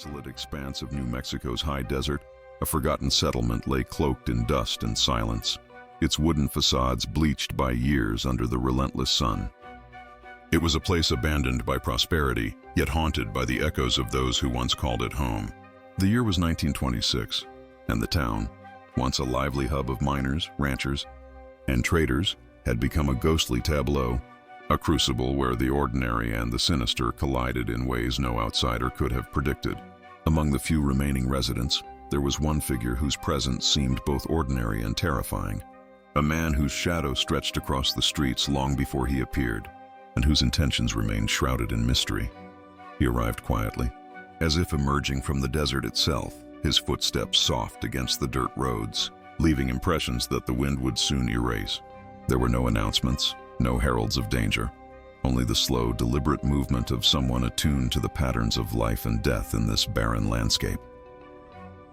desolate expanse of New Mexico's high desert, a forgotten settlement lay cloaked in dust and silence, its wooden facades bleached by years under the relentless sun. It was a place abandoned by prosperity, yet haunted by the echoes of those who once called it home. The year was 1926, and the town, once a lively hub of miners, ranchers, and traders, had become a ghostly tableau, a crucible where the ordinary and the sinister collided in ways no outsider could have predicted. Among the few remaining residents, there was one figure whose presence seemed both ordinary and terrifying, a man whose shadow stretched across the streets long before he appeared, and whose intentions remained shrouded in mystery. He arrived quietly, as if emerging from the desert itself, his footsteps soft against the dirt roads, leaving impressions that the wind would soon erase. There were no announcements, no heralds of danger, only the slow, deliberate movement of someone attuned to the patterns of life and death in this barren landscape.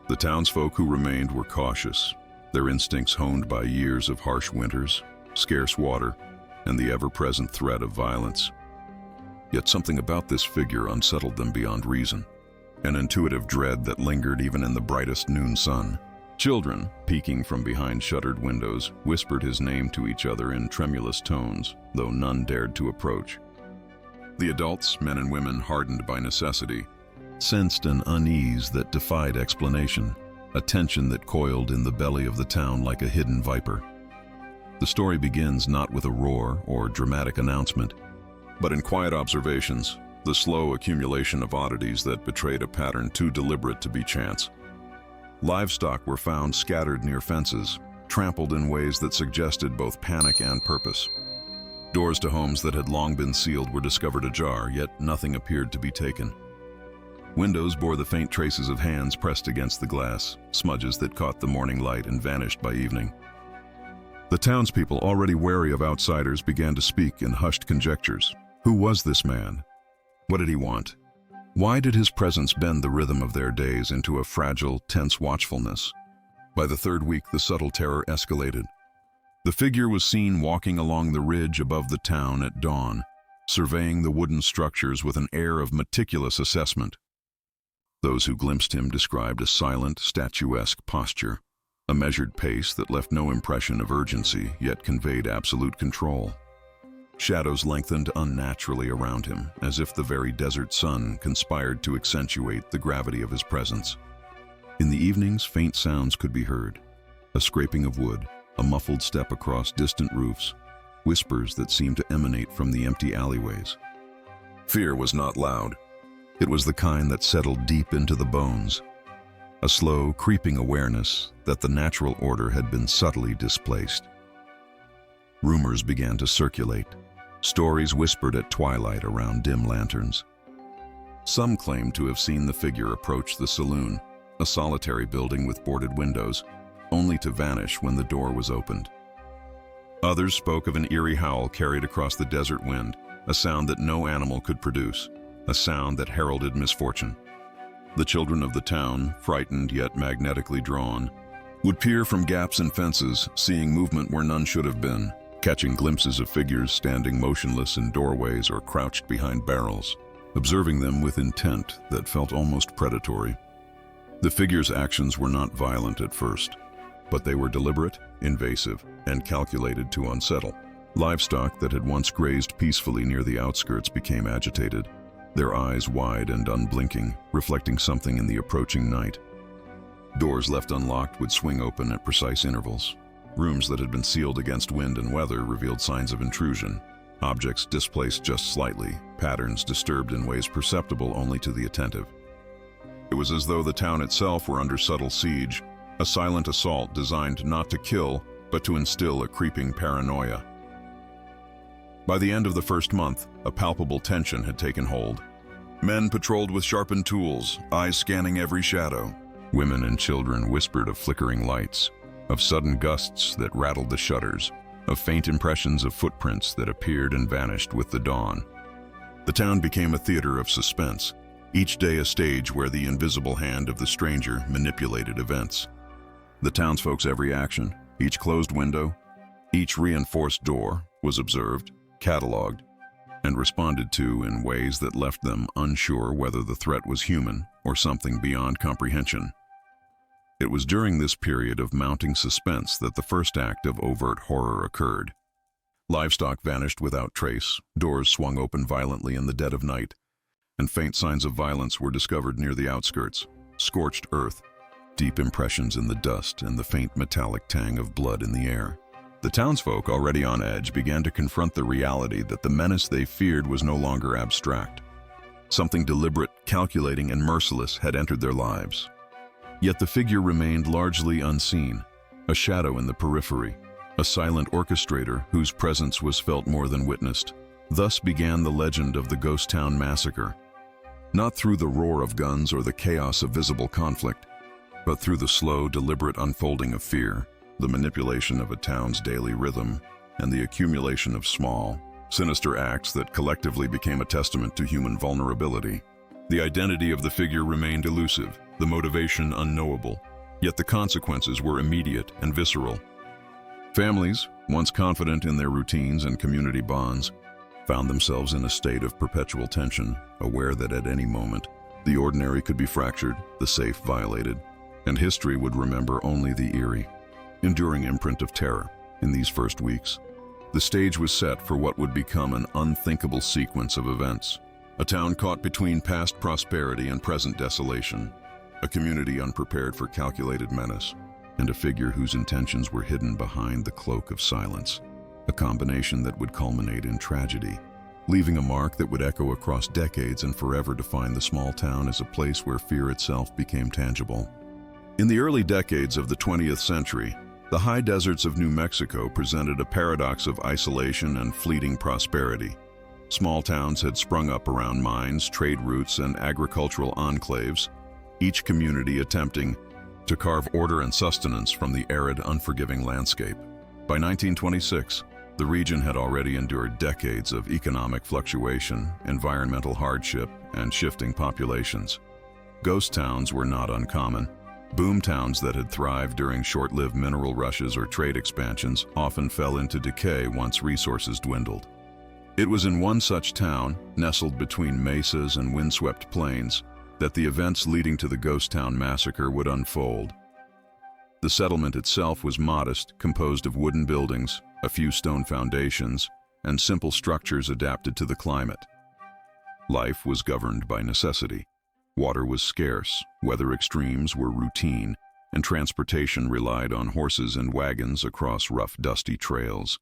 The townsfolk who remained were cautious, their instincts honed by years of harsh winters, scarce water, and the ever-present threat of violence. Yet something about this figure unsettled them beyond reason, an intuitive dread that lingered even in the brightest noon sun. Children, peeking from behind shuttered windows, whispered his name to each other in tremulous tones, though none dared to approach. The adults, men and women hardened by necessity, sensed an unease that defied explanation, a tension that coiled in the belly of the town like a hidden viper. The story begins not with a roar or dramatic announcement, but in quiet observations, the slow accumulation of oddities that betrayed a pattern too deliberate to be chance. Livestock were found scattered near fences, trampled in ways that suggested both panic and purpose. Doors to homes that had long been sealed were discovered ajar, yet nothing appeared to be taken. Windows bore the faint traces of hands pressed against the glass, smudges that caught the morning light and vanished by evening. The townspeople, already wary of outsiders, began to speak in hushed conjectures. Who was this man? What did he want? Why did his presence bend the rhythm of their days into a fragile, tense watchfulness? By the third week, the subtle terror escalated. The figure was seen walking along the ridge above the town at dawn, surveying the wooden structures with an air of meticulous assessment. Those who glimpsed him described a silent, statuesque posture, a measured pace that left no impression of urgency, yet conveyed absolute control. Shadows lengthened unnaturally around him, as if the very desert sun conspired to accentuate the gravity of his presence. In the evenings, faint sounds could be heard, a scraping of wood, a muffled step across distant roofs, whispers that seemed to emanate from the empty alleyways. Fear was not loud. It was the kind that settled deep into the bones, a slow, creeping awareness that the natural order had been subtly displaced. Rumors began to circulate, stories whispered at twilight around dim lanterns. Some claimed to have seen the figure approach the saloon, a solitary building with boarded windows, only to vanish when the door was opened. Others spoke of an eerie howl carried across the desert wind, a sound that no animal could produce, a sound that heralded misfortune. The children of the town, frightened yet magnetically drawn, would peer from gaps in fences, seeing movement where none should have been, catching glimpses of figures standing motionless in doorways or crouched behind barrels, observing them with intent that felt almost predatory. The figures' actions were not violent at first, but they were deliberate, invasive, and calculated to unsettle. Livestock that had once grazed peacefully near the outskirts became agitated, their eyes wide and unblinking, reflecting something in the approaching night. Doors left unlocked would swing open at precise intervals. Rooms that had been sealed against wind and weather revealed signs of intrusion. Objects displaced just slightly, patterns disturbed in ways perceptible only to the attentive. It was as though the town itself were under subtle siege, a silent assault designed not to kill, but to instill a creeping paranoia. By the end of the first month, a palpable tension had taken hold. Men patrolled with sharpened tools, eyes scanning every shadow. Women and children whispered of flickering lights, of sudden gusts that rattled the shutters, of faint impressions of footprints that appeared and vanished with the dawn. The town became a theater of suspense, each day a stage where the invisible hand of the stranger manipulated events. The townsfolk's every action, each closed window, each reinforced door, was observed, catalogued, and responded to in ways that left them unsure whether the threat was human or something beyond comprehension. It was during this period of mounting suspense that the first act of overt horror occurred. Livestock vanished without trace, doors swung open violently in the dead of night, and faint signs of violence were discovered near the outskirts. Scorched earth, deep impressions in the dust, and the faint metallic tang of blood in the air. The townsfolk, already on edge, began to confront the reality that the menace they feared was no longer abstract. Something deliberate, calculating, and merciless had entered their lives. Yet the figure remained largely unseen, a shadow in the periphery, a silent orchestrator whose presence was felt more than witnessed. Thus began the legend of the Ghost Town Massacre, not through the roar of guns or the chaos of visible conflict, but through the slow, deliberate unfolding of fear, the manipulation of a town's daily rhythm, and the accumulation of small, sinister acts that collectively became a testament to human vulnerability. The identity of the figure remained elusive, the motivation unknowable, yet the consequences were immediate and visceral. Families, once confident in their routines and community bonds, found themselves in a state of perpetual tension, aware that at any moment, the ordinary could be fractured, the safe violated, and history would remember only the eerie, enduring imprint of terror. In these first weeks, the stage was set for what would become an unthinkable sequence of events. A town caught between past prosperity and present desolation, a community unprepared for calculated menace, and a figure whose intentions were hidden behind the cloak of silence, a combination that would culminate in tragedy, leaving a mark that would echo across decades and forever define the small town as a place where fear itself became tangible. In the early decades of the 20th century, the high deserts of New Mexico presented a paradox of isolation and fleeting prosperity. Small towns had sprung up around mines, trade routes, and agricultural enclaves, each community attempting to carve order and sustenance from the arid, unforgiving landscape. By 1926, the region had already endured decades of economic fluctuation, environmental hardship, and shifting populations. Ghost towns were not uncommon. Boom towns that had thrived during short-lived mineral rushes or trade expansions often fell into decay once resources dwindled. It was in one such town, nestled between mesas and windswept plains, that the events leading to the Ghost Town Massacre would unfold. The settlement itself was modest, composed of wooden buildings, a few stone foundations, and simple structures adapted to the climate. Life was governed by necessity. Water was scarce, weather extremes were routine, and transportation relied on horses and wagons across rough, dusty trails.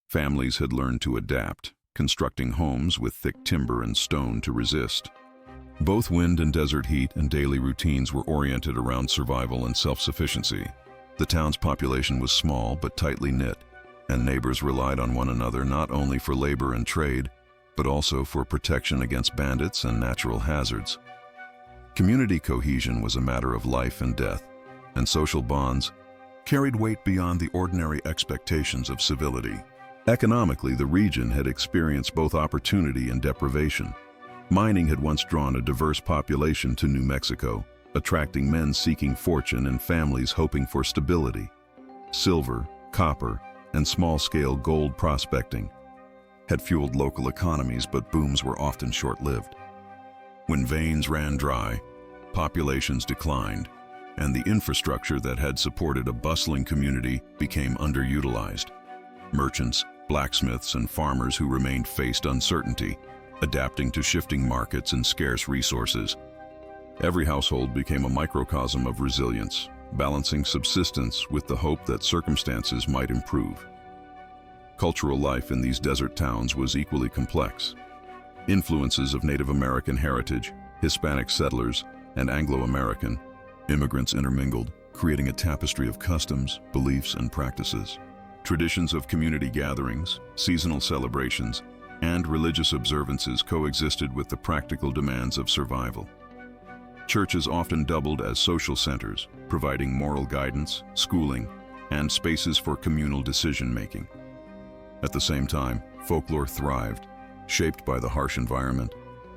Families had learned to adapt, constructing homes with thick timber and stone to resist. Both wind and desert heat and daily routines were oriented around survival and self-sufficiency. The town's population was small but tightly knit, and neighbors relied on one another not only for labor and trade, but also for protection against bandits and natural hazards. Community cohesion was a matter of life and death, and social bonds carried weight beyond the ordinary expectations of civility. Economically, the region had experienced both opportunity and deprivation. Mining had once drawn a diverse population to New Mexico, attracting men seeking fortune and families hoping for stability. Silver, copper, and small-scale gold prospecting had fueled local economies, but booms were often short-lived. When veins ran dry, populations declined, and the infrastructure that had supported a bustling community became underutilized. Merchants, blacksmiths, and farmers who remained faced uncertainty, adapting to shifting markets and scarce resources. Every household became a microcosm of resilience, balancing subsistence with the hope that circumstances might improve. Cultural life in these desert towns was equally complex. Influences of Native American heritage, Hispanic settlers, and Anglo-American immigrants intermingled, creating a tapestry of customs, beliefs, and practices. Traditions of community gatherings, seasonal celebrations, and religious observances coexisted with the practical demands of survival. Churches often doubled as social centers, providing moral guidance, schooling, and spaces for communal decision-making. At the same time, folklore thrived, shaped by the harsh environment.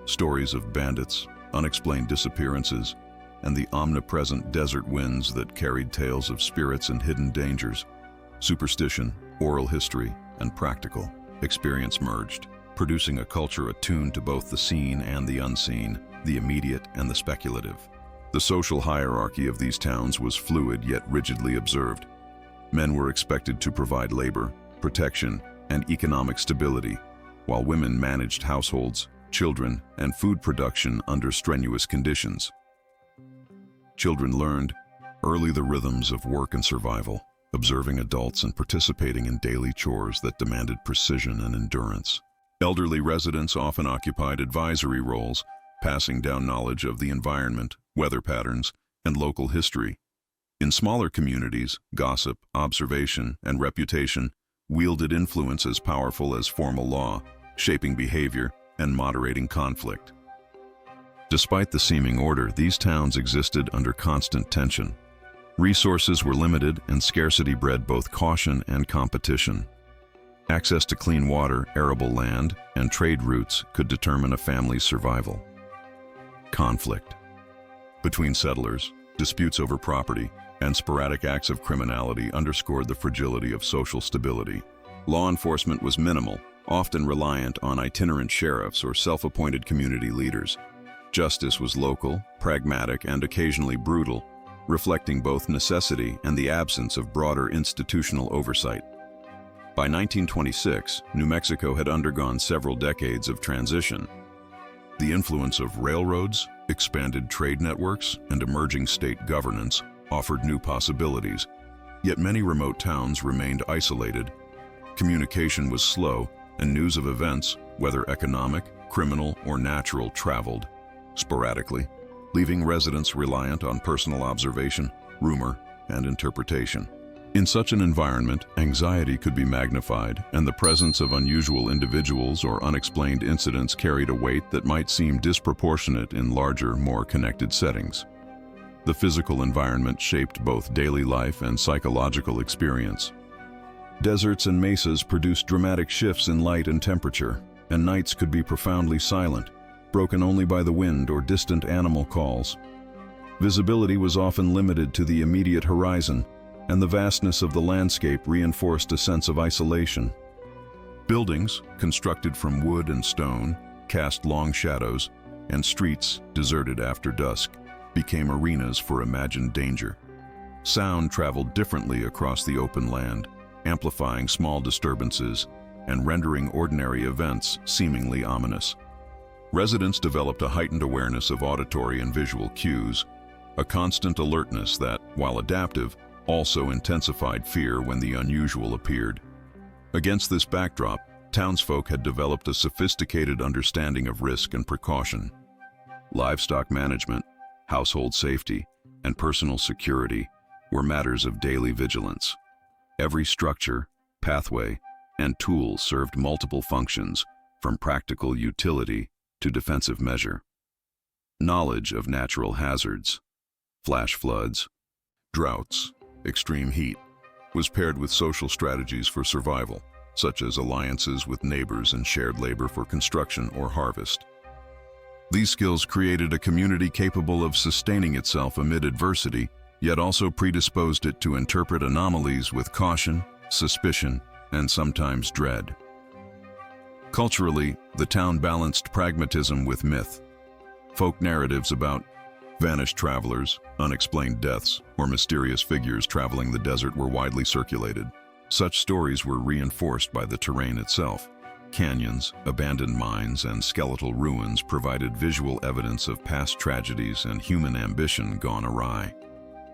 Stories of bandits, unexplained disappearances, and the omnipresent desert winds that carried tales of spirits and hidden dangers. Superstition, oral history, and practical experience merged, producing a culture attuned to both the seen and the unseen, the immediate and the speculative. The social hierarchy of these towns was fluid yet rigidly observed. Men were expected to provide labor, protection, and economic stability, while women managed households, children, and food production under strenuous conditions. Children learned early the rhythms of work and survival, observing adults and participating in daily chores that demanded precision and endurance. Elderly residents often occupied advisory roles, passing down knowledge of the environment, weather patterns, and local history. In smaller communities, gossip, observation, and reputation wielded influence as powerful as formal law, shaping behavior and moderating conflict. Despite the seeming order, these towns existed under constant tension. Resources were limited and scarcity bred both caution and competition. Access to clean water, arable land, and trade routes could determine a family's survival. Conflict. Between settlers, disputes over property, and sporadic acts of criminality underscored the fragility of social stability. Law enforcement was minimal, often reliant on itinerant sheriffs or self-appointed community leaders. Justice was local, pragmatic, and occasionally brutal, reflecting both necessity and the absence of broader institutional oversight. By 1926, New Mexico had undergone several decades of transition. The influence of railroads, expanded trade networks, and emerging state governance offered new possibilities, yet many remote towns remained isolated. Communication was slow, and news of events, whether economic, criminal, or natural, traveled sporadically, leaving residents reliant on personal observation, rumor, and interpretation. In such an environment, anxiety could be magnified, and the presence of unusual individuals or unexplained incidents carried a weight that might seem disproportionate in larger, more connected settings. The physical environment shaped both daily life and psychological experience. Deserts and mesas produced dramatic shifts in light and temperature, and nights could be profoundly silent, broken only by the wind or distant animal calls. Visibility was often limited to the immediate horizon, and the vastness of the landscape reinforced a sense of isolation. Buildings, constructed from wood and stone, cast long shadows, and streets, deserted after dusk, became arenas for imagined danger. Sound traveled differently across the open land, amplifying small disturbances and rendering ordinary events seemingly ominous. Residents developed a heightened awareness of auditory and visual cues, a constant alertness that, while adaptive, also intensified fear when the unusual appeared. Against this backdrop, townsfolk had developed a sophisticated understanding of risk and precaution. Livestock management, household safety, and personal security were matters of daily vigilance. Every structure, pathway, and tool served multiple functions, from practical utility to defensive measure. Knowledge of natural hazards, flash floods, droughts, extreme heat, was paired with social strategies for survival, such as alliances with neighbors and shared labor for construction or harvest. These skills created a community capable of sustaining itself amid adversity, yet also predisposed it to interpret anomalies with caution, suspicion, and sometimes dread. Culturally, the town balanced pragmatism with myth. Folk narratives about vanished travelers, unexplained deaths, or mysterious figures traveling the desert were widely circulated. Such stories were reinforced by the terrain itself. Canyons, abandoned mines, and skeletal ruins provided visual evidence of past tragedies and human ambition gone awry.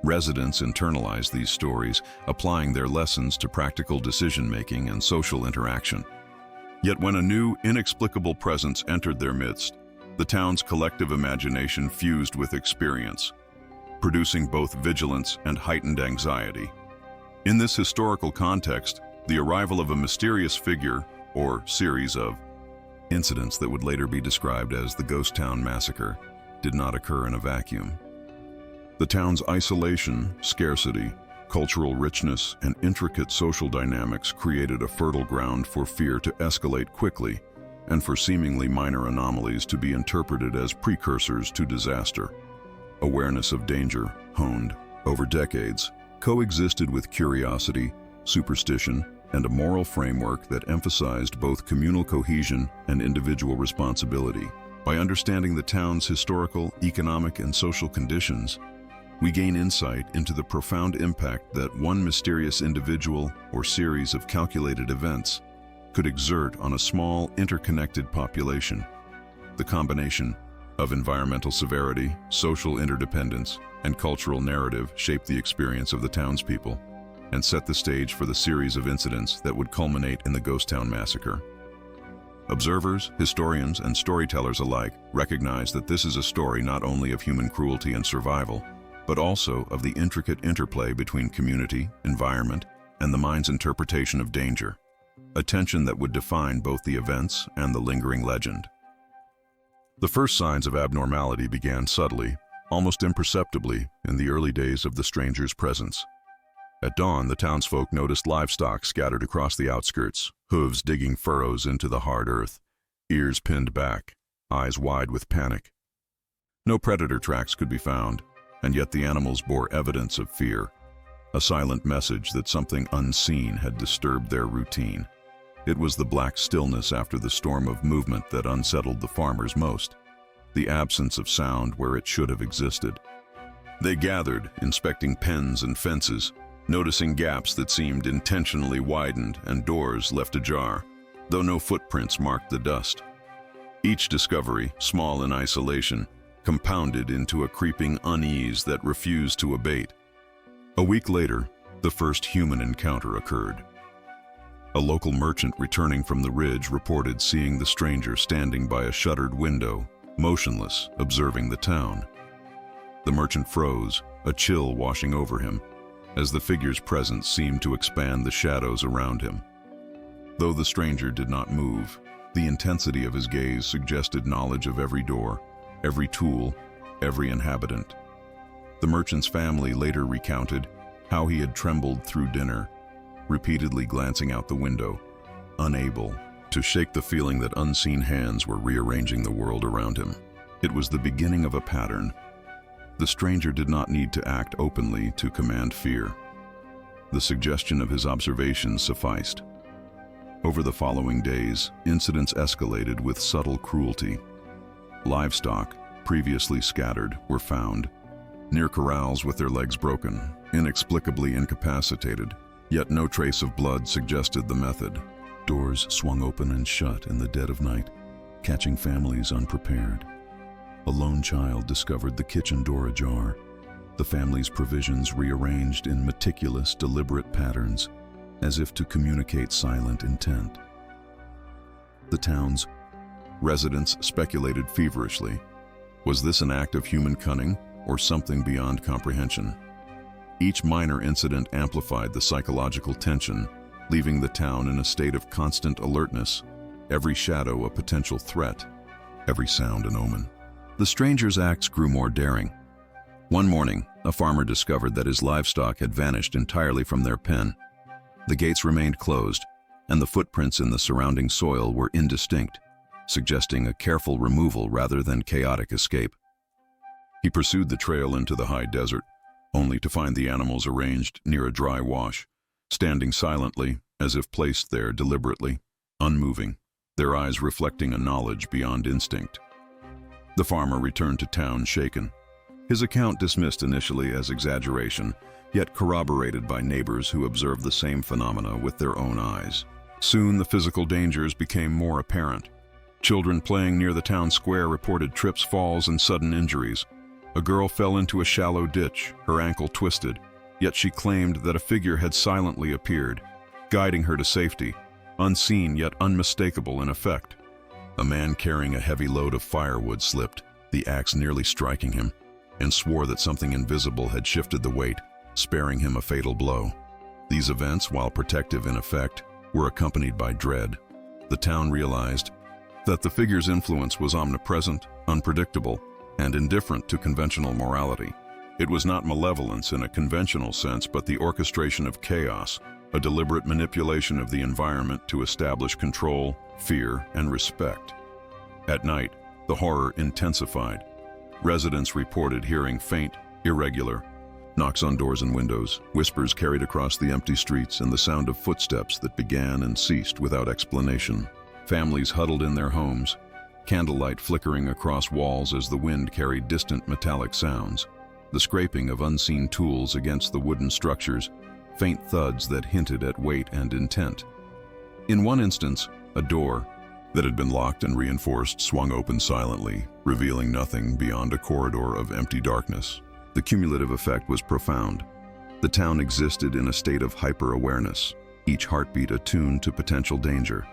Residents internalized these stories, applying their lessons to practical decision-making and social interaction. Yet when a new, inexplicable presence entered their midst, the town's collective imagination fused with experience, producing both vigilance and heightened anxiety. In this historical context, the arrival of a mysterious figure, or series of incidents that would later be described as the Ghost Town Massacre, did not occur in a vacuum. The town's isolation, scarcity, cultural richness, and intricate social dynamics created a fertile ground for fear to escalate quickly and for seemingly minor anomalies to be interpreted as precursors to disaster. Awareness of danger, honed over decades, coexisted with curiosity, superstition, and a moral framework that emphasized both communal cohesion and individual responsibility. By understanding the town's historical, economic, and social conditions, we gain insight into the profound impact that one mysterious individual or series of calculated events could exert on a small, interconnected population. The combination of environmental severity, social interdependence, and cultural narrative shaped the experience of the townspeople and set the stage for the series of incidents that would culminate in the Ghost Town Massacre. Observers, historians, and storytellers alike recognize that this is a story not only of human cruelty and survival, but also of the intricate interplay between community, environment, and the mind's interpretation of danger, a tension that would define both the events and the lingering legend. The first signs of abnormality began subtly, almost imperceptibly, in the early days of the stranger's presence. At dawn, the townsfolk noticed livestock scattered across the outskirts, hooves digging furrows into the hard earth, ears pinned back, eyes wide with panic. No predator tracks could be found, and yet the animals bore evidence of fear, a silent message that something unseen had disturbed their routine. It was the black stillness after the storm of movement that unsettled the farmers most, the absence of sound where it should have existed. They gathered, inspecting pens and fences, noticing gaps that seemed intentionally widened and doors left ajar, though no footprints marked the dust. Each discovery, small in isolation, compounded into a creeping unease that refused to abate. A week later, the first human encounter occurred. A local merchant returning from the ridge reported seeing the stranger standing by a shuttered window, motionless, observing the town. The merchant froze, a chill washing over him, as the figure's presence seemed to expand the shadows around him. Though the stranger did not move, the intensity of his gaze suggested knowledge of every door, every tool, every inhabitant. The merchant's family later recounted how he had trembled through dinner, repeatedly glancing out the window, unable to shake the feeling that unseen hands were rearranging the world around him. It was the beginning of a pattern. The stranger did not need to act openly to command fear. The suggestion of his observations sufficed. Over the following days, incidents escalated with subtle cruelty. Livestock, previously scattered, were found near corrals with their legs broken, inexplicably incapacitated, yet no trace of blood suggested the method. Doors swung open and shut in the dead of night, catching families unprepared. A lone child discovered the kitchen door ajar, the family's provisions rearranged in meticulous, deliberate patterns, as if to communicate silent intent. The town's residents speculated feverishly. Was this an act of human cunning or something beyond comprehension? Each minor incident amplified the psychological tension, leaving the town in a state of constant alertness, every shadow a potential threat, every sound an omen. The stranger's acts grew more daring. One morning, a farmer discovered that his livestock had vanished entirely from their pen. The gates remained closed, and the footprints in the surrounding soil were indistinct, suggesting a careful removal rather than chaotic escape. He pursued the trail into the high desert, only to find the animals arranged near a dry wash, standing silently as if placed there deliberately, unmoving, their eyes reflecting a knowledge beyond instinct. The farmer returned to town shaken, his account dismissed initially as exaggeration, yet corroborated by neighbors who observed the same phenomena with their own eyes. Soon the physical dangers became more apparent. Children playing near the town square reported trips, falls, and sudden injuries. A girl fell into a shallow ditch, her ankle twisted, yet she claimed that a figure had silently appeared, guiding her to safety, unseen yet unmistakable in effect. A man carrying a heavy load of firewood slipped, the axe nearly striking him, and swore that something invisible had shifted the weight, sparing him a fatal blow. These events, while protective in effect, were accompanied by dread. The town realized that the figure's influence was omnipresent, unpredictable, and indifferent to conventional morality. It was not malevolence in a conventional sense, but the orchestration of chaos, a deliberate manipulation of the environment to establish control, fear, and respect. At night, the horror intensified. Residents reported hearing faint, irregular, Knocks on doors and windows, whispers carried across the empty streets, and the sound of footsteps that began and ceased without explanation. Families huddled in their homes, candlelight flickering across walls as the wind carried distant metallic sounds, the scraping of unseen tools against the wooden structures, faint thuds that hinted at weight and intent. In one instance, a door that had been locked and reinforced swung open silently, revealing nothing beyond a corridor of empty darkness. The cumulative effect was profound. The town existed in a state of hyper-awareness, each heartbeat attuned to potential danger.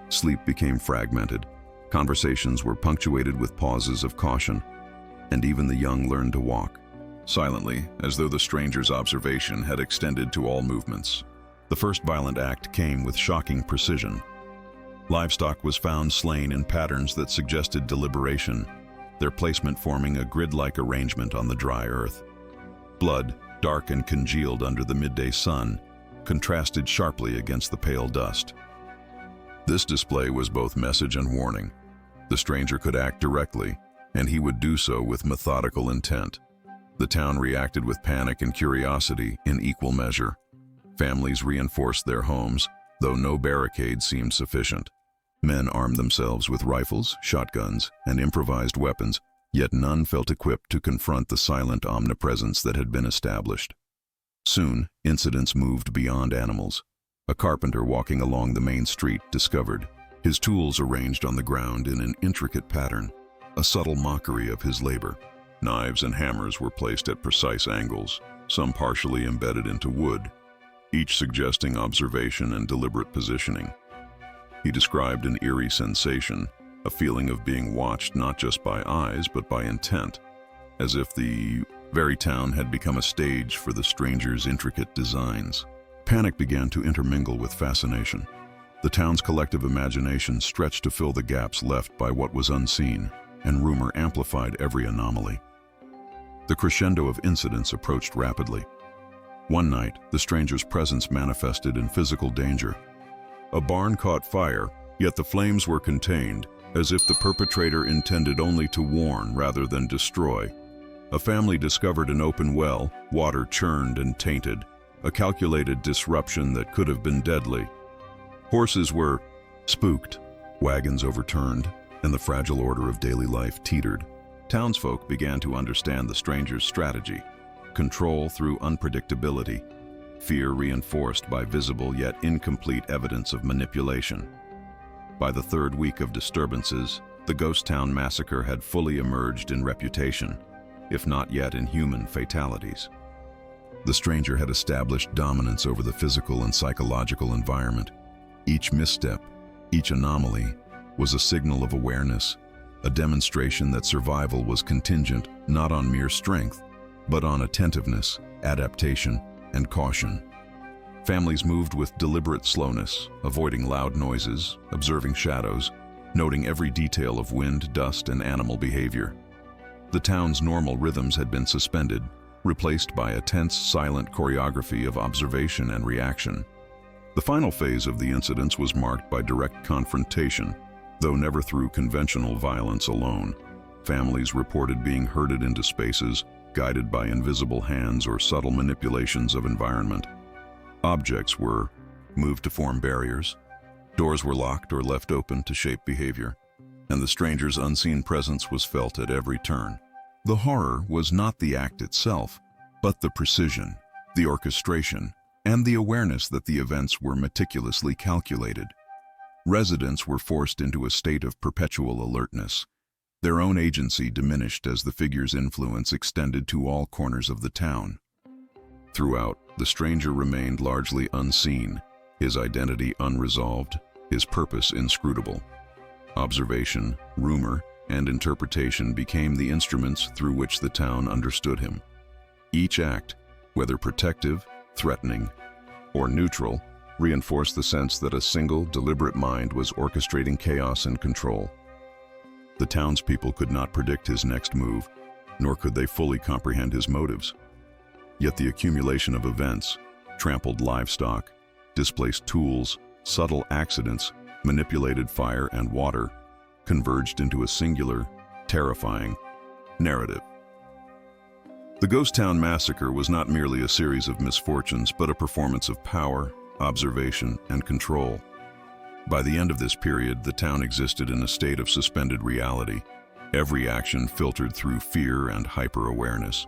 Sleep became fragmented. Conversations were punctuated with pauses of caution, and even the young learned to walk silently, as though the stranger's observation had extended to all movements. The first violent act came with shocking precision. Livestock was found slain in patterns that suggested deliberation, their placement forming a grid-like arrangement on the dry earth. Blood, dark and congealed under the midday sun, contrasted sharply against the pale dust. This display was both message and warning. The stranger could act directly, and he would do so with methodical intent. The town reacted with panic and curiosity in equal measure. Families reinforced their homes, though no barricade seemed sufficient. Men armed themselves with rifles, shotguns, and improvised weapons, yet none felt equipped to confront the silent omnipresence that had been established. Soon, incidents moved beyond animals. A carpenter walking along the main street discovered his tools arranged on the ground in an intricate pattern, a subtle mockery of his labor. Knives and hammers were placed at precise angles, some partially embedded into wood, each suggesting observation and deliberate positioning. He described an eerie sensation, a feeling of being watched not just by eyes but by intent, as if the very town had become a stage for the stranger's intricate designs. Panic began to intermingle with fascination. The town's collective imagination stretched to fill the gaps left by what was unseen, and rumor amplified every anomaly. The crescendo of incidents approached rapidly. One night, the stranger's presence manifested in physical danger. A barn caught fire, yet the flames were contained, as if the perpetrator intended only to warn rather than destroy. A family discovered an open well, water churned and tainted, a calculated disruption that could have been deadly. Horses were spooked, wagons overturned, and the fragile order of daily life teetered. Townsfolk began to understand the stranger's strategy: control through unpredictability, fear reinforced by visible yet incomplete evidence of manipulation. By the third week of disturbances, the ghost town massacre had fully emerged in reputation, if not yet in human fatalities. The stranger had established dominance over the physical and psychological environment. Each misstep, each anomaly, was a signal of awareness, a demonstration that survival was contingent not on mere strength, but on attentiveness, adaptation, and caution. Families moved with deliberate slowness, avoiding loud noises, observing shadows, noting every detail of wind, dust, and animal behavior. The town's normal rhythms had been suspended, replaced by a tense, silent choreography of observation and reaction. The final phase of the incidents was marked by direct confrontation, though never through conventional violence alone. Families reported being herded into spaces, guided by invisible hands or subtle manipulations of environment. Objects were moved to form barriers, doors were locked or left open to shape behavior, and the stranger's unseen presence was felt at every turn. The horror was not the act itself, but the precision, the orchestration, and the awareness that the events were meticulously calculated. Residents were forced into a state of perpetual alertness. Their own agency diminished as the figure's influence extended to all corners of the town. Throughout, the stranger remained largely unseen, his identity unresolved, his purpose inscrutable. Observation, rumor, and interpretation became the instruments through which the town understood him. Each act, whether protective, threatening, or neutral, reinforced the sense that a single, deliberate mind was orchestrating chaos and control. The townspeople could not predict his next move, nor could they fully comprehend his motives. Yet the accumulation of events, trampled livestock, displaced tools, subtle accidents, manipulated fire and water, converged into a singular, terrifying narrative. The Ghost Town Massacre was not merely a series of misfortunes, but a performance of power, observation, and control. By the end of this period, the town existed in a state of suspended reality, every action filtered through fear and hyper-awareness.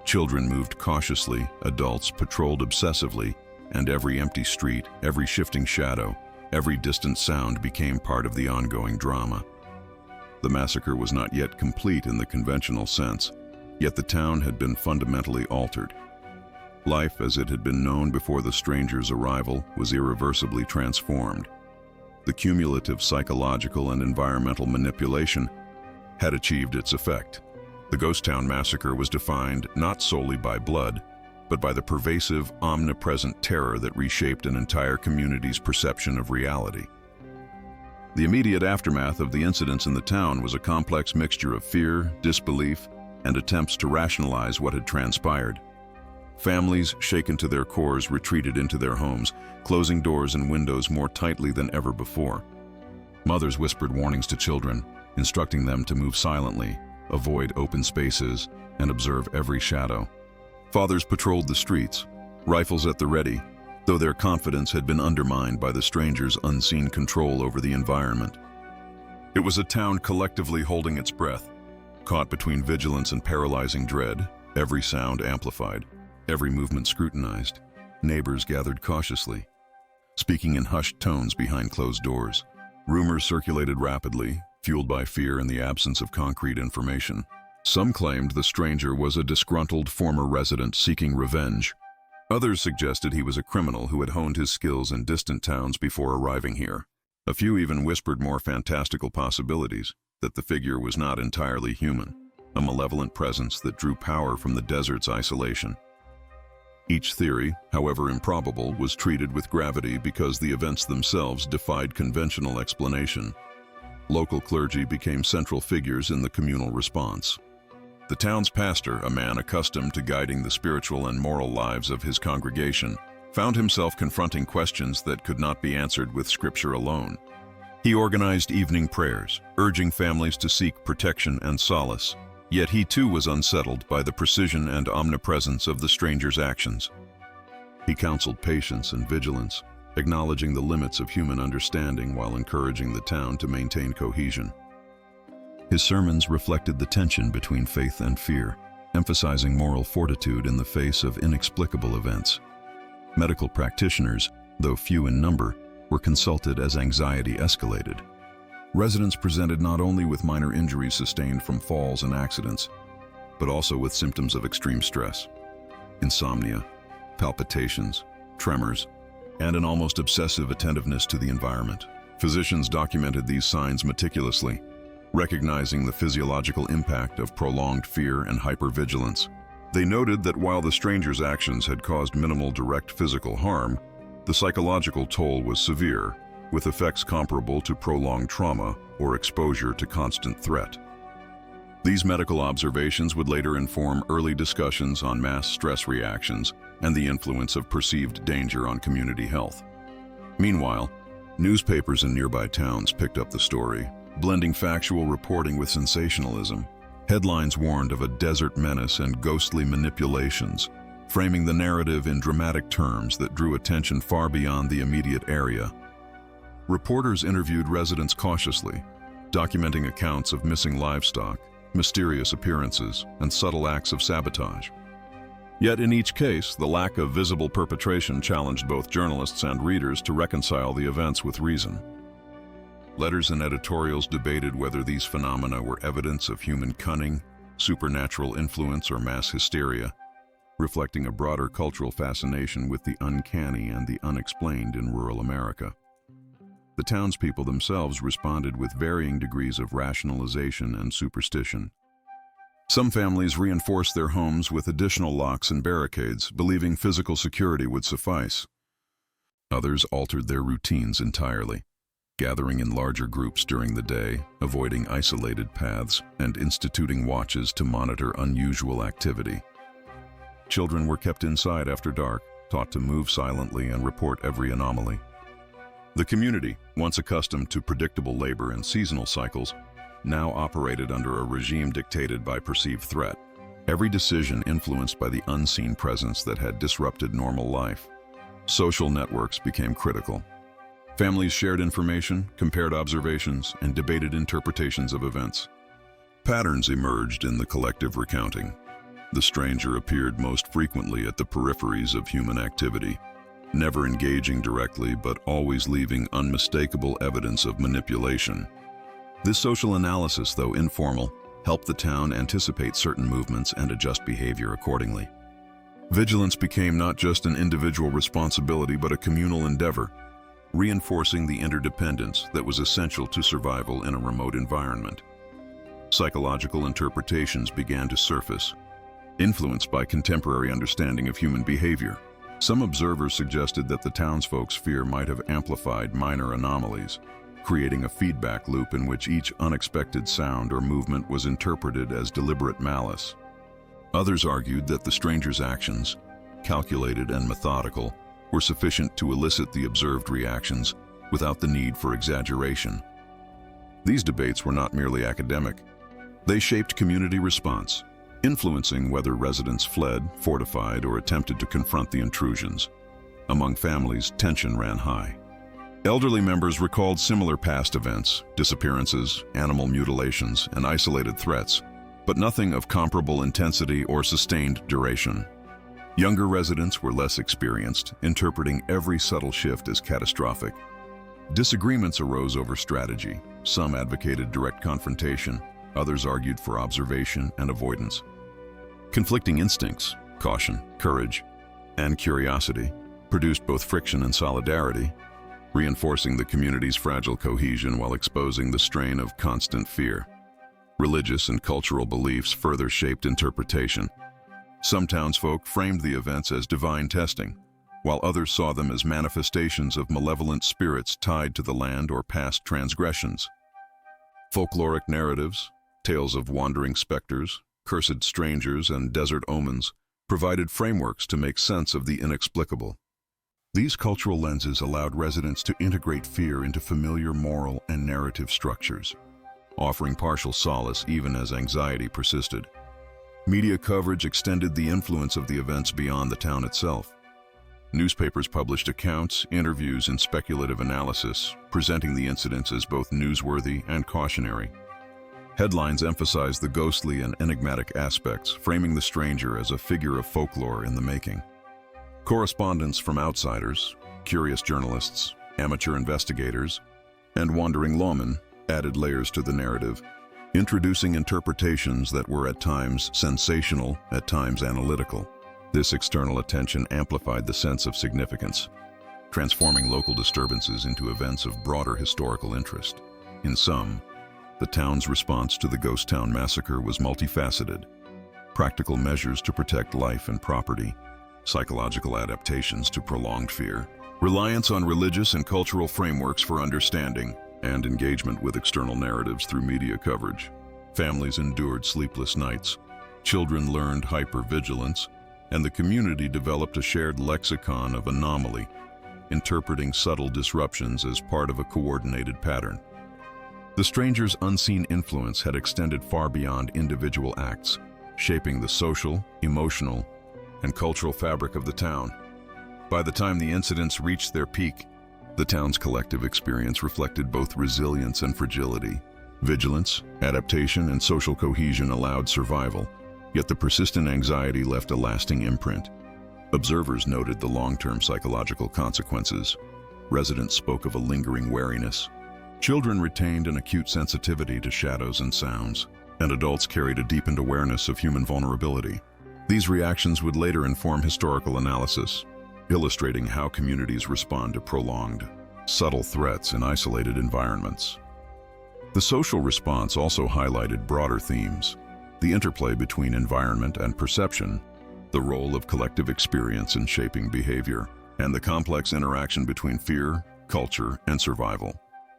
Children moved cautiously, adults patrolled obsessively, and every empty street, every shifting shadow, every distant sound became part of the ongoing drama. The massacre was not yet complete in the conventional sense, yet the town had been fundamentally altered. Life as it had been known before the strangers' arrival was irreversibly transformed. The cumulative psychological and environmental manipulation had achieved its effect. The Ghost Town Massacre was defined not solely by blood, but by the pervasive, omnipresent terror that reshaped an entire community's perception of reality. The immediate aftermath of the incidents in the town was a complex mixture of fear, disbelief, and attempts to rationalize what had transpired. Families, shaken to their cores, retreated into their homes, closing doors and windows more tightly than ever before. Mothers whispered warnings to children, instructing them to move silently, avoid open spaces, and observe every shadow. Fathers patrolled the streets, rifles at the ready, though their confidence had been undermined by the strangers' unseen control over the environment. It was a town collectively holding its breath, caught between vigilance and paralyzing dread, every sound amplified, every movement scrutinized. Neighbors gathered cautiously, speaking in hushed tones behind closed doors. Rumors circulated rapidly, fueled by fear and the absence of concrete information. Some claimed the stranger was a disgruntled former resident seeking revenge. Others suggested he was a criminal who had honed his skills in distant towns before arriving here. A few even whispered more fantastical possibilities, that the figure was not entirely human, a malevolent presence that drew power from the desert's isolation. Each theory, however improbable, was treated with gravity because the events themselves defied conventional explanation. Local clergy became central figures in the communal response. The town's pastor, a man accustomed to guiding the spiritual and moral lives of his congregation, found himself confronting questions that could not be answered with scripture alone. He organized evening prayers, urging families to seek protection and solace. Yet he too was unsettled by the precision and omnipresence of the stranger's actions. He counseled patience and vigilance, acknowledging the limits of human understanding while encouraging the town to maintain cohesion. His sermons reflected the tension between faith and fear, emphasizing moral fortitude in the face of inexplicable events. Medical practitioners, though few in number, were consulted as anxiety escalated. Residents presented not only with minor injuries sustained from falls and accidents, but also with symptoms of extreme stress, insomnia, palpitations, tremors, and an almost obsessive attentiveness to the environment. Physicians documented these signs meticulously, recognizing the physiological impact of prolonged fear and hypervigilance. They noted that while the stranger's actions had caused minimal direct physical harm, the psychological toll was severe, with effects comparable to prolonged trauma or exposure to constant threat. These medical observations would later inform early discussions on mass stress reactions and the influence of perceived danger on community health. Meanwhile, newspapers in nearby towns picked up the story, blending factual reporting with sensationalism. Headlines warned of a desert menace and ghostly manipulations, framing the narrative in dramatic terms that drew attention far beyond the immediate area. Reporters interviewed residents cautiously, documenting accounts of missing livestock, mysterious appearances, and subtle acts of sabotage. Yet in each case, the lack of visible perpetration challenged both journalists and readers to reconcile the events with reason. Letters and editorials debated whether these phenomena were evidence of human cunning, supernatural influence, or mass hysteria, reflecting a broader cultural fascination with the uncanny and the unexplained in rural America. The townspeople themselves responded with varying degrees of rationalization and superstition. Some families reinforced their homes with additional locks and barricades, believing physical security would suffice. Others altered their routines entirely, gathering in larger groups during the day, avoiding isolated paths, and instituting watches to monitor unusual activity. Children were kept inside after dark, taught to move silently and report every anomaly. The community, once accustomed to predictable labor and seasonal cycles, now operated under a regime dictated by perceived threat. every decision influenced by the unseen presence that had disrupted normal life. Social networks became critical. Families shared information, compared observations, and debated interpretations of events. Patterns emerged in the collective recounting. The stranger appeared most frequently at the peripheries of human activity, never engaging directly but always leaving unmistakable evidence of manipulation. This social analysis, though informal, helped the town anticipate certain movements and adjust behavior accordingly. Vigilance became not just an individual responsibility but a communal endeavor, reinforcing the interdependence that was essential to survival in a remote environment. Psychological interpretations began to surface, influenced by contemporary understanding of human behavior. Some observers suggested that the townsfolk's fear might have amplified minor anomalies, creating a feedback loop in which each unexpected sound or movement was interpreted as deliberate malice. Others argued that the stranger's actions, calculated and methodical, were sufficient to elicit the observed reactions without the need for exaggeration. These debates were not merely academic. They shaped community response, influencing whether residents fled, fortified, or attempted to confront the intrusions. Among families, tension ran high. Elderly members recalled similar past events, disappearances, animal mutilations, and isolated threats, but nothing of comparable intensity or sustained duration. Younger residents were less experienced, interpreting every subtle shift as catastrophic. Disagreements arose over strategy. Some advocated direct confrontation, others argued for observation and avoidance. Conflicting instincts, caution, courage, and curiosity, produced both friction and solidarity, reinforcing the community's fragile cohesion while exposing the strain of constant fear. Religious and cultural beliefs further shaped interpretation. Some townsfolk framed the events as divine testing, while others saw them as manifestations of malevolent spirits tied to the land or past transgressions. Folkloric narratives, tales of wandering specters, cursed strangers, and desert omens provided frameworks to make sense of the inexplicable. These cultural lenses allowed residents to integrate fear into familiar moral and narrative structures, offering partial solace even as anxiety persisted. Media coverage extended the influence of the events beyond the town itself. Newspapers published accounts, interviews, and speculative analysis, presenting the incidents as both newsworthy and cautionary. Headlines emphasized the ghostly and enigmatic aspects, framing the stranger as a figure of folklore in the making. Correspondence from outsiders, curious journalists, amateur investigators, and wandering lawmen added layers to the narrative, introducing interpretations that were at times sensational, at times analytical. This external attention amplified the sense of significance, transforming local disturbances into events of broader historical interest. In sum, the town's response to the Ghost Town Massacre was multifaceted. Practical measures to protect life and property, psychological adaptations to prolonged fear, reliance on religious and cultural frameworks for understanding, and engagement with external narratives through media coverage. Families endured sleepless nights, children learned hypervigilance, and the community developed a shared lexicon of anomaly, interpreting subtle disruptions as part of a coordinated pattern. The stranger's unseen influence had extended far beyond individual acts, shaping the social, emotional, and cultural fabric of the town. By the time the incidents reached their peak, the town's collective experience reflected both resilience and fragility. Vigilance, adaptation, and social cohesion allowed survival, yet the persistent anxiety left a lasting imprint. Observers noted the long-term psychological consequences. Residents spoke of a lingering wariness. Children retained an acute sensitivity to shadows and sounds, and adults carried a deepened awareness of human vulnerability. These reactions would later inform historical analysis, illustrating how communities respond to prolonged, subtle threats in isolated environments. The social response also highlighted broader themes: the interplay between environment and perception, the role of collective experience in shaping behavior, and the complex interaction between fear, culture, and survival.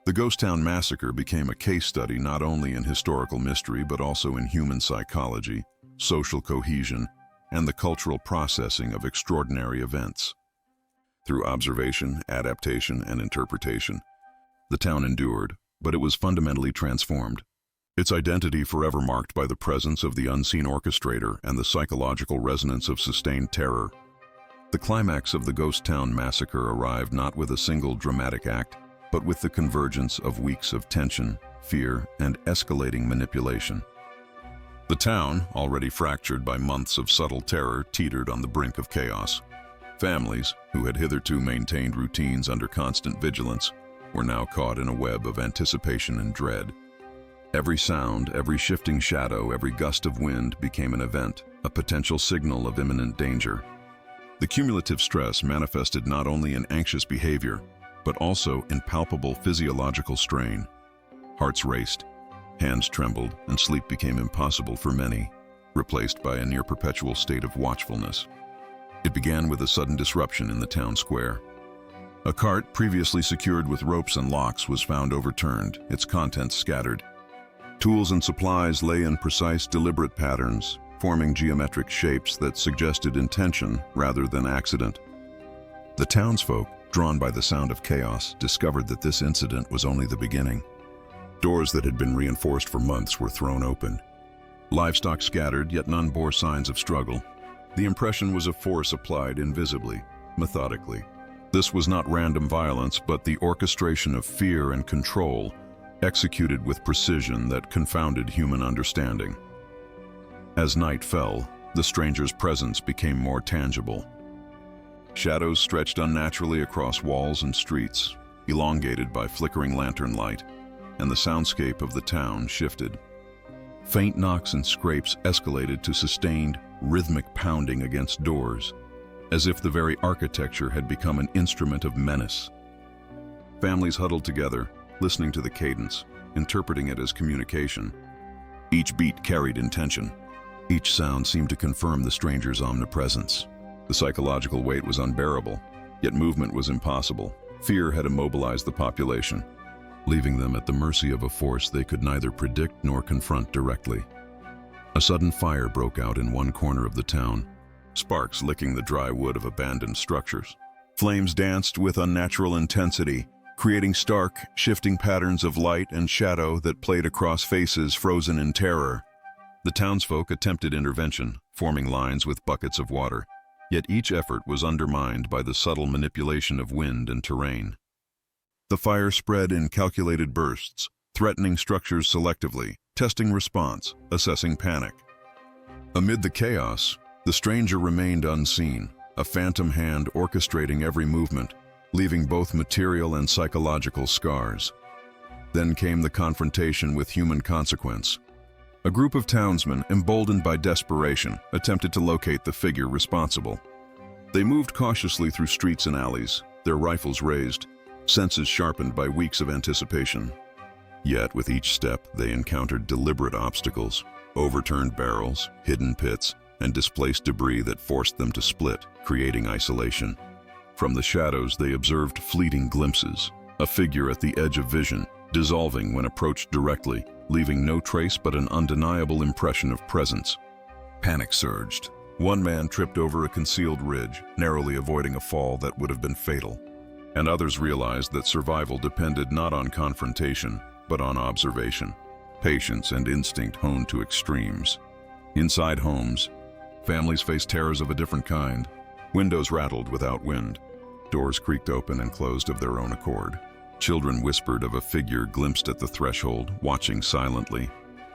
The Ghost Town Massacre became a case study not only in historical mystery but also in human psychology, social cohesion, and the cultural processing of extraordinary events. Through observation, adaptation, and interpretation, the town endured, but it was fundamentally transformed. its identity forever marked by the presence of the unseen orchestrator and the psychological resonance of sustained terror. The climax of the Ghost Town Massacre arrived not with a single dramatic act, but with the convergence of weeks of tension, fear, and escalating manipulation. The town, already fractured by months of subtle terror, teetered on the brink of chaos. Families, who had hitherto maintained routines under constant vigilance, were now caught in a web of anticipation and dread. Every sound, every shifting shadow, every gust of wind became an event, a potential signal of imminent danger. The cumulative stress manifested not only in anxious behavior, but also in palpable physiological strain. Hearts raced, hands trembled, and sleep became impossible for many, replaced by a near-perpetual state of watchfulness. It began with a sudden disruption in the town square. A cart, previously secured with ropes and locks, was found overturned, its contents scattered. Tools and supplies lay in precise, deliberate patterns, forming geometric shapes that suggested intention rather than accident. The townsfolk, drawn by the sound of chaos, discovered that this incident was only the beginning. Doors that had been reinforced for months were thrown open. Livestock scattered, yet none bore signs of struggle. The impression was of force applied invisibly, methodically. This was not random violence, but the orchestration of fear and control, executed with precision that confounded human understanding. As night fell, the stranger's presence became more tangible. Shadows stretched unnaturally across walls and streets, elongated by flickering lantern light, and the soundscape of the town shifted. Faint knocks and scrapes escalated to sustained, rhythmic pounding against doors, as if the very architecture had become an instrument of menace. Families huddled together, listening to the cadence, interpreting it as communication. Each beat carried intention. Each sound seemed to confirm the stranger's omnipresence. The psychological weight was unbearable, yet movement was impossible. Fear had immobilized the population, leaving them at the mercy of a force they could neither predict nor confront directly. A sudden fire broke out in one corner of the town, sparks licking the dry wood of abandoned structures. Flames danced with unnatural intensity, creating stark, shifting patterns of light and shadow that played across faces frozen in terror. The townsfolk attempted intervention, forming lines with buckets of water, yet each effort was undermined by the subtle manipulation of wind and terrain. The fire spread in calculated bursts, threatening structures selectively, testing response, assessing panic. Amid the chaos, the stranger remained unseen, a phantom hand orchestrating every movement, leaving both material and psychological scars. Then came the confrontation with human consequence. A group of townsmen, emboldened by desperation, attempted to locate the figure responsible. They moved cautiously through streets and alleys, their rifles raised, senses sharpened by weeks of anticipation. Yet with each step, they encountered deliberate obstacles, overturned barrels, hidden pits, and displaced debris that forced them to split, creating isolation. From the shadows, they observed fleeting glimpses, a figure at the edge of vision, dissolving when approached directly, leaving no trace but an undeniable impression of presence. Panic surged. One man tripped over a concealed ridge, narrowly avoiding a fall that would have been fatal. And others realized that survival depended not on confrontation, but on observation, patience, and instinct honed to extremes. Inside homes, families faced terrors of a different kind. Windows rattled without wind. Doors creaked open and closed of their own accord. Children whispered of a figure glimpsed at the threshold, watching silently,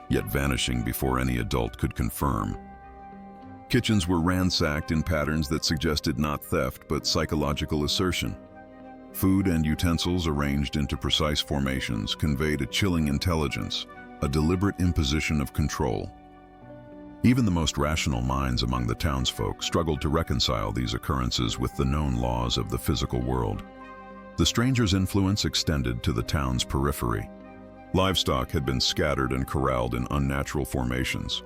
yet vanishing before any adult could confirm. Kitchens were ransacked in patterns that suggested not theft but psychological assertion. Food and utensils arranged into precise formations conveyed a chilling intelligence, a deliberate imposition of control. Even the most rational minds among the townsfolk struggled to reconcile these occurrences with the known laws of the physical world. The stranger's influence extended to the town's periphery. Livestock had been scattered and corralled in unnatural formations.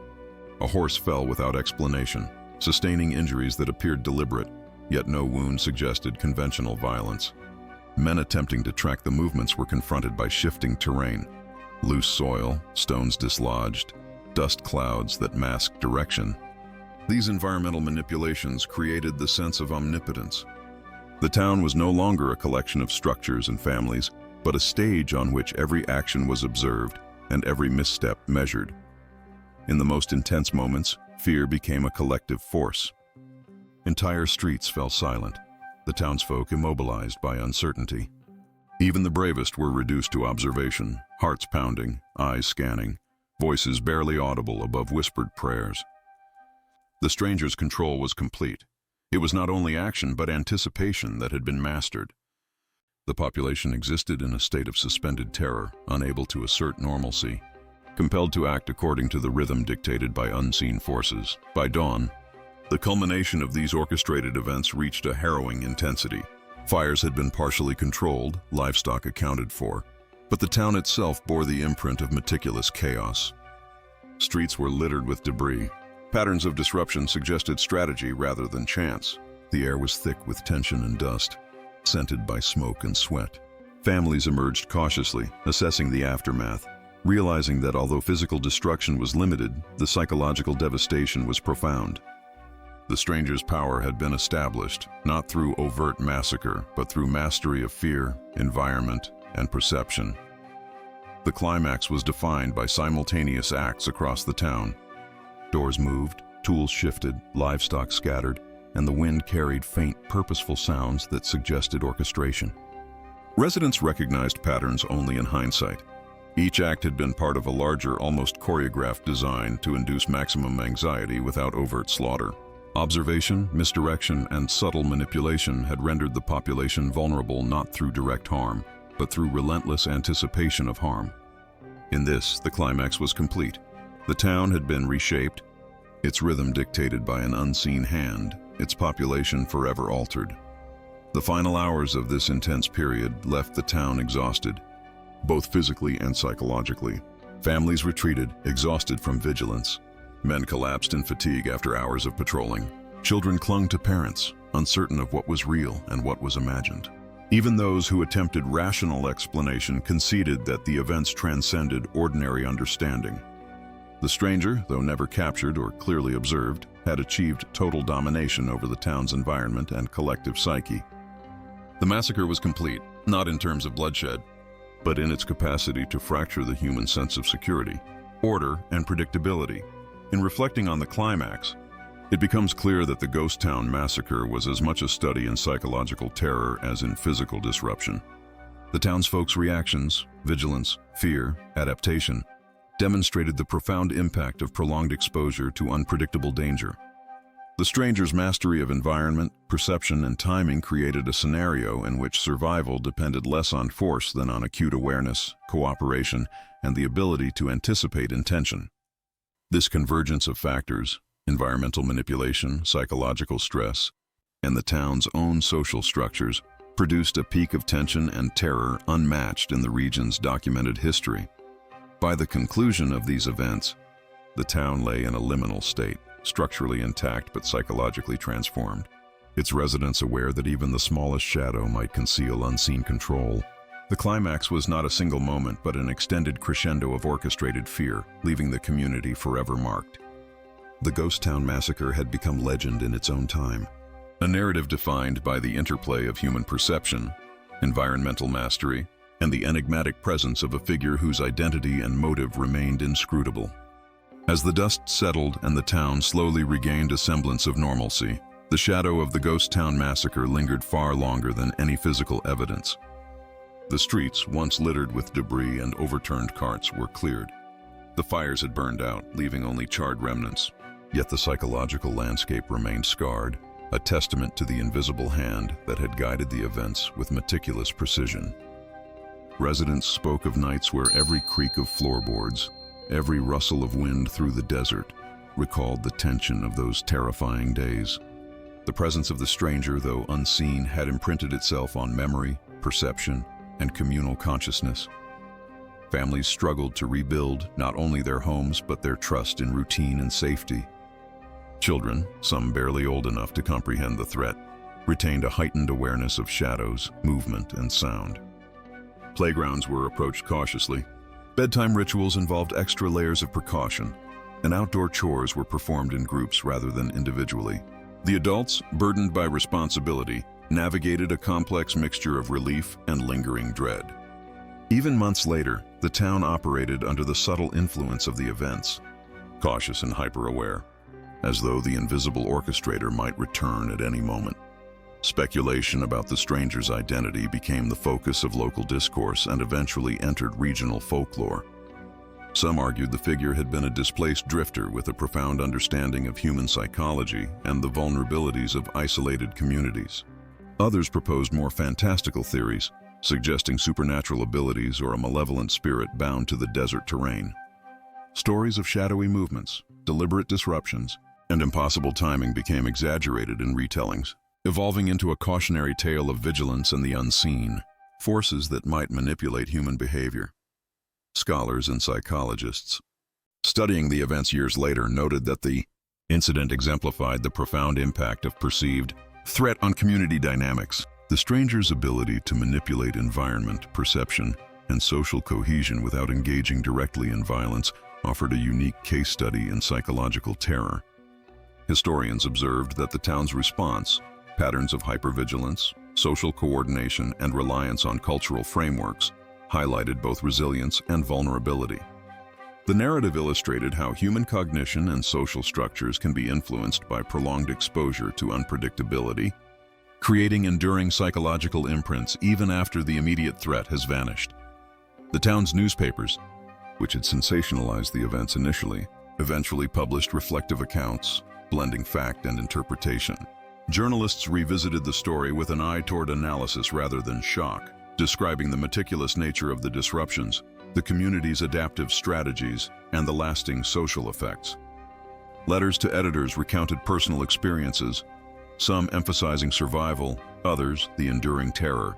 A horse fell without explanation, sustaining injuries that appeared deliberate, yet no wound suggested conventional violence. Men attempting to track the movements were confronted by shifting terrain, loose soil, stones dislodged, dust clouds that masked direction. These environmental manipulations created the sense of omnipotence. The town was no longer a collection of structures and families, but a stage on which every action was observed, and every misstep measured. In the most intense moments, fear became a collective force. Entire streets fell silent, the townsfolk immobilized by uncertainty. Even the bravest were reduced to observation, hearts pounding, eyes scanning, voices barely audible above whispered prayers. The stranger's control was complete. It was not only action but anticipation that had been mastered. The population existed in a state of suspended terror, unable to assert normalcy, compelled to act according to the rhythm dictated by unseen forces. By dawn, the culmination of these orchestrated events reached a harrowing intensity. Fires had been partially controlled, livestock accounted for, but the town itself bore the imprint of meticulous chaos. Streets were littered with debris. Patterns of disruption suggested strategy rather than chance. The air was thick with tension and dust, scented by smoke and sweat. Families emerged cautiously, assessing the aftermath, realizing that although physical destruction was limited, the psychological devastation was profound. The stranger's power had been established, not through overt massacre, but through mastery of fear, environment, and perception. The climax was defined by simultaneous acts across the town. Doors moved, tools shifted, livestock scattered, and the wind carried faint, purposeful sounds that suggested orchestration. Residents recognized patterns only in hindsight. Each act had been part of a larger, almost choreographed design to induce maximum anxiety without overt slaughter. Observation, misdirection, and subtle manipulation had rendered the population vulnerable not through direct harm, but through relentless anticipation of harm. In this, the climax was complete. The town had been reshaped, its rhythm dictated by an unseen hand, its population forever altered. The final hours of this intense period left the town exhausted, both physically and psychologically. Families retreated, exhausted from vigilance. Men collapsed in fatigue after hours of patrolling. Children clung to parents, uncertain of what was real and what was imagined. Even those who attempted rational explanation conceded that the events transcended ordinary understanding. The stranger, though never captured or clearly observed, had achieved total domination over the town's environment and collective psyche. The massacre was complete, not in terms of bloodshed, but in its capacity to fracture the human sense of security, order, and predictability. In reflecting on the climax, it becomes clear that the Ghost Town Massacre was as much a study in psychological terror as in physical disruption. The townsfolk's reactions, vigilance, fear, adaptation, demonstrated the profound impact of prolonged exposure to unpredictable danger. The stranger's mastery of environment, perception, and timing created a scenario in which survival depended less on force than on acute awareness, cooperation, and the ability to anticipate intention. This convergence of factors, environmental manipulation, psychological stress, and the town's own social structures, produced a peak of tension and terror unmatched in the region's documented history. By the conclusion of these events, the town lay in a liminal state, structurally intact but psychologically transformed, its residents aware that even the smallest shadow might conceal unseen control. The climax was not a single moment but an extended crescendo of orchestrated fear, leaving the community forever marked. The Ghost Town Massacre had become legend in its own time, a narrative defined by the interplay of human perception, environmental mastery, and the enigmatic presence of a figure whose identity and motive remained inscrutable. As the dust settled and the town slowly regained a semblance of normalcy, the shadow of the Ghost Town Massacre lingered far longer than any physical evidence. The streets, once littered with debris and overturned carts, were cleared. The fires had burned out, leaving only charred remnants. Yet the psychological landscape remained scarred, a testament to the invisible hand that had guided the events with meticulous precision. Residents spoke of nights where every creak of floorboards, every rustle of wind through the desert, recalled the tension of those terrifying days. The presence of the stranger, though unseen, had imprinted itself on memory, perception, and communal consciousness. Families struggled to rebuild not only their homes but their trust in routine and safety. Children, some barely old enough to comprehend the threat, retained a heightened awareness of shadows, movement, and sound. Playgrounds were approached cautiously. Bedtime rituals involved extra layers of precaution, and outdoor chores were performed in groups rather than individually. The adults, burdened by responsibility, navigated a complex mixture of relief and lingering dread. Even months later, the town operated under the subtle influence of the events, cautious and hyper-aware, as though the invisible orchestrator might return at any moment. Speculation about the stranger's identity became the focus of local discourse and eventually entered regional folklore. Some argued the figure had been a displaced drifter with a profound understanding of human psychology and the vulnerabilities of isolated communities. Others proposed more fantastical theories, suggesting supernatural abilities or a malevolent spirit bound to the desert terrain. Stories of shadowy movements, deliberate disruptions, and impossible timing became exaggerated in retellings, evolving into a cautionary tale of vigilance and the unseen, forces that might manipulate human behavior. Scholars and psychologists, studying the events years later, noted that the incident exemplified the profound impact of perceived threat on community dynamics. The stranger's ability to manipulate environment, perception, and social cohesion without engaging directly in violence offered a unique case study in psychological terror. Historians observed that the town's response, patterns of hypervigilance, social coordination, and reliance on cultural frameworks, highlighted both resilience and vulnerability. The narrative illustrated how human cognition and social structures can be influenced by prolonged exposure to unpredictability, creating enduring psychological imprints even after the immediate threat has vanished. The town's newspapers, which had sensationalized the events initially, eventually published reflective accounts, blending fact and interpretation. Journalists revisited the story with an eye toward analysis rather than shock, describing the meticulous nature of the disruptions, the community's adaptive strategies, and the lasting social effects. Letters to editors recounted personal experiences, some emphasizing survival, others the enduring terror.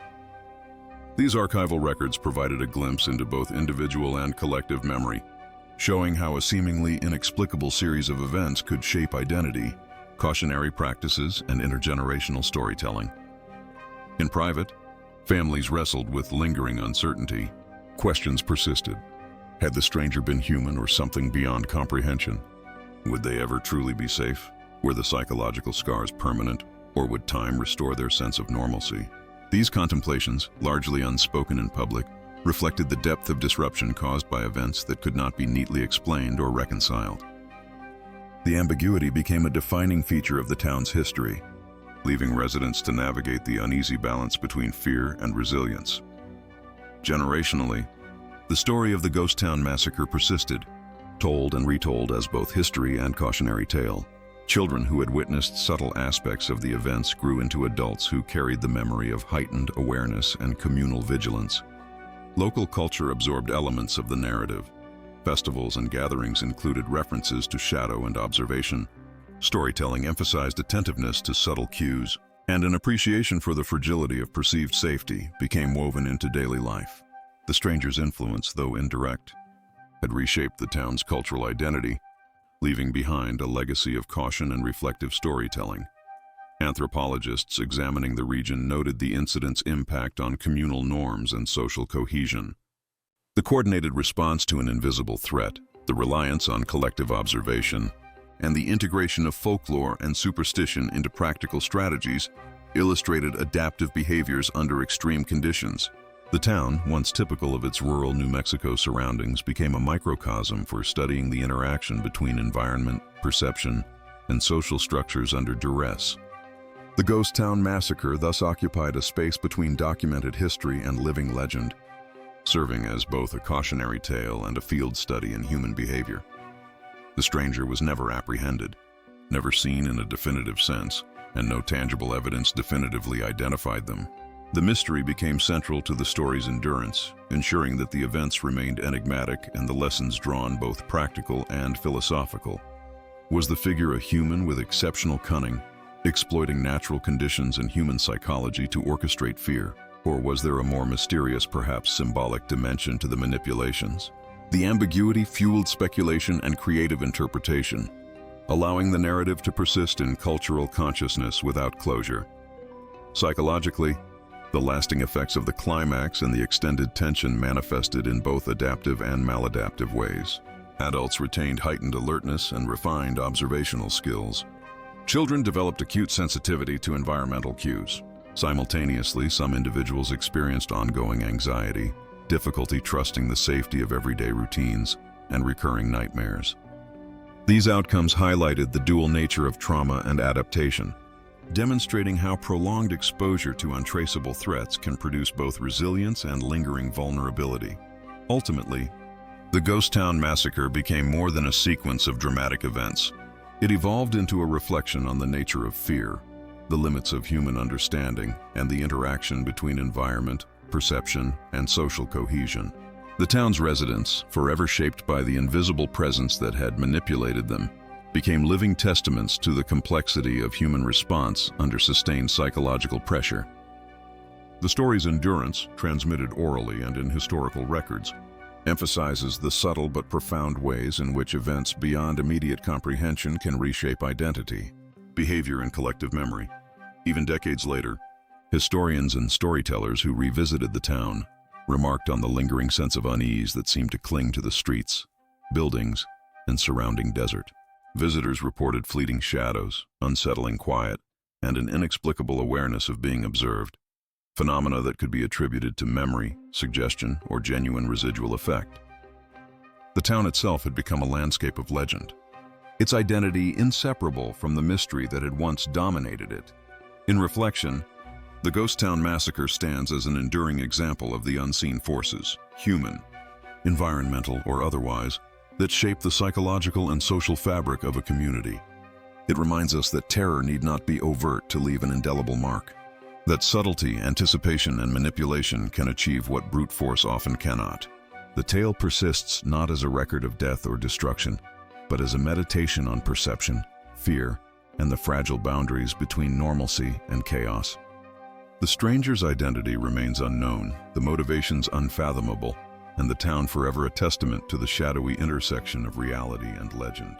These archival records provided a glimpse into both individual and collective memory, showing how a seemingly inexplicable series of events could shape identity, cautionary practices, and intergenerational storytelling. In private, families wrestled with lingering uncertainty. Questions persisted. Had the stranger been human or something beyond comprehension? Would they ever truly be safe? Were the psychological scars permanent, or would time restore their sense of normalcy? These contemplations, largely unspoken in public, reflected the depth of disruption caused by events that could not be neatly explained or reconciled. The ambiguity became a defining feature of the town's history, leaving residents to navigate the uneasy balance between fear and resilience. Generationally, the story of the Ghost Town Massacre persisted, told and retold as both history and cautionary tale. Children who had witnessed subtle aspects of the events grew into adults who carried the memory of heightened awareness and communal vigilance. Local culture absorbed elements of the narrative. Festivals and gatherings included references to shadow and observation. Storytelling emphasized attentiveness to subtle cues, and an appreciation for the fragility of perceived safety became woven into daily life. The stranger's influence, though indirect, had reshaped the town's cultural identity, leaving behind a legacy of caution and reflective storytelling. Anthropologists examining the region noted the incident's impact on communal norms and social cohesion. The coordinated response to an invisible threat, the reliance on collective observation, and the integration of folklore and superstition into practical strategies illustrated adaptive behaviors under extreme conditions. The town, once typical of its rural New Mexico surroundings, became a microcosm for studying the interaction between environment, perception, and social structures under duress. The Ghost Town Massacre thus occupied a space between documented history and living legend, serving as both a cautionary tale and a field study in human behavior. The stranger was never apprehended, never seen in a definitive sense, and no tangible evidence definitively identified them. The mystery became central to the story's endurance, ensuring that the events remained enigmatic and the lessons drawn both practical and philosophical. Was the figure a human with exceptional cunning, exploiting natural conditions and human psychology to orchestrate fear? Or was there a more mysterious, perhaps symbolic dimension to the manipulations? The ambiguity fueled speculation and creative interpretation, allowing the narrative to persist in cultural consciousness without closure. Psychologically, the lasting effects of the climax and the extended tension manifested in both adaptive and maladaptive ways. Adults retained heightened alertness and refined observational skills. Children developed acute sensitivity to environmental cues. Simultaneously, some individuals experienced ongoing anxiety, difficulty trusting the safety of everyday routines, and recurring nightmares. These outcomes highlighted the dual nature of trauma and adaptation, demonstrating how prolonged exposure to untraceable threats can produce both resilience and lingering vulnerability. Ultimately, the Ghost Town Massacre became more than a sequence of dramatic events. It evolved into a reflection on the nature of fear, the limits of human understanding, and the interaction between environment, perception, and social cohesion. The town's residents, forever shaped by the invisible presence that had manipulated them, became living testaments to the complexity of human response under sustained psychological pressure. The story's endurance, transmitted orally and in historical records, emphasizes the subtle but profound ways in which events beyond immediate comprehension can reshape identity, behavior, and collective memory. Even decades later, historians and storytellers who revisited the town remarked on the lingering sense of unease that seemed to cling to the streets, buildings, and surrounding desert. Visitors reported fleeting shadows, unsettling quiet, and an inexplicable awareness of being observed, phenomena that could be attributed to memory, suggestion, or genuine residual effect. The town itself had become a landscape of legend, its identity inseparable from the mystery that had once dominated it. In reflection, the Ghost Town Massacre stands as an enduring example of the unseen forces, human, environmental, or otherwise, that shape the psychological and social fabric of a community. It reminds us that terror need not be overt to leave an indelible mark, that subtlety, anticipation, and manipulation can achieve what brute force often cannot. The tale persists not as a record of death or destruction, but as a meditation on perception, fear, and the fragile boundaries between normalcy and chaos. The stranger's identity remains unknown, the motivations unfathomable, and the town forever a testament to the shadowy intersection of reality and legend.